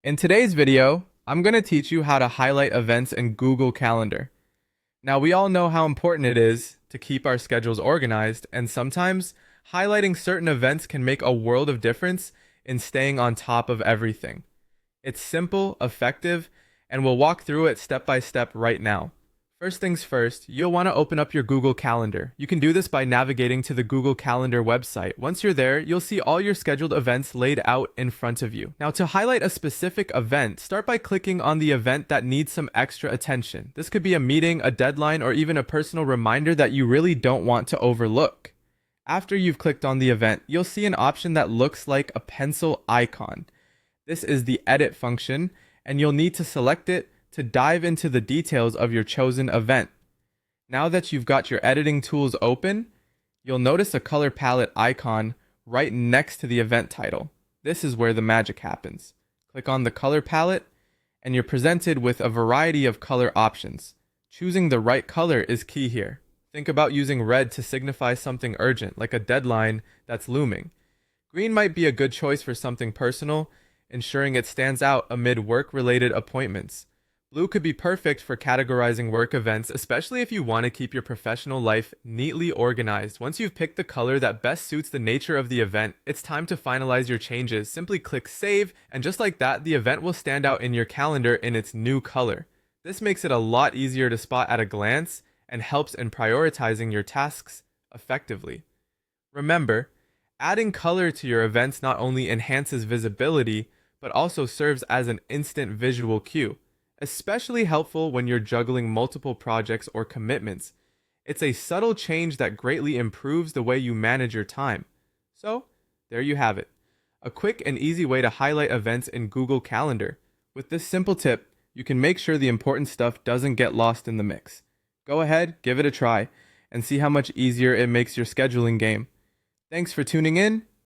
In today's video, I'm going to teach you how to highlight events in Google Calendar. Now, we all know how important it is to keep our schedules organized, and sometimes highlighting certain events can make a world of difference in staying on top of everything. It's simple, effective, and we'll walk through it step by step right now. First things first, you'll want to open up your Google Calendar. You can do this by navigating to the Google Calendar website. Once you're there, you'll see all your scheduled events laid out in front of you. Now, to highlight a specific event, start by clicking on the event that needs some extra attention. This could be a meeting, a deadline, or even a personal reminder that you really don't want to overlook. After you've clicked on the event, you'll see an option that looks like a pencil icon. This is the edit function, and you'll need to select it to dive into the details of your chosen event. Now that you've got your editing tools open, you'll notice a color palette icon right next to the event title. This is where the magic happens. Click on the color palette, and you're presented with a variety of color options. Choosing the right color is key here. Think about using red to signify something urgent, like a deadline that's looming. Green might be a good choice for something personal, ensuring it stands out amid work-related appointments. Blue could be perfect for categorizing work events, especially if you want to keep your professional life neatly organized. Once you've picked the color that best suits the nature of the event, it's time to finalize your changes. Simply click Save, and just like that, the event will stand out in your calendar in its new color. This makes it a lot easier to spot at a glance and helps in prioritizing your tasks effectively. Remember, adding color to your events not only enhances visibility, but also serves as an instant visual cue. Especially helpful when you're juggling multiple projects or commitments. It's a subtle change that greatly improves the way you manage your time. So, there you have it. A quick and easy way to highlight events in Google Calendar. With this simple tip, you can make sure the important stuff doesn't get lost in the mix. Go ahead, give it a try, and see how much easier it makes your scheduling game. Thanks for tuning in,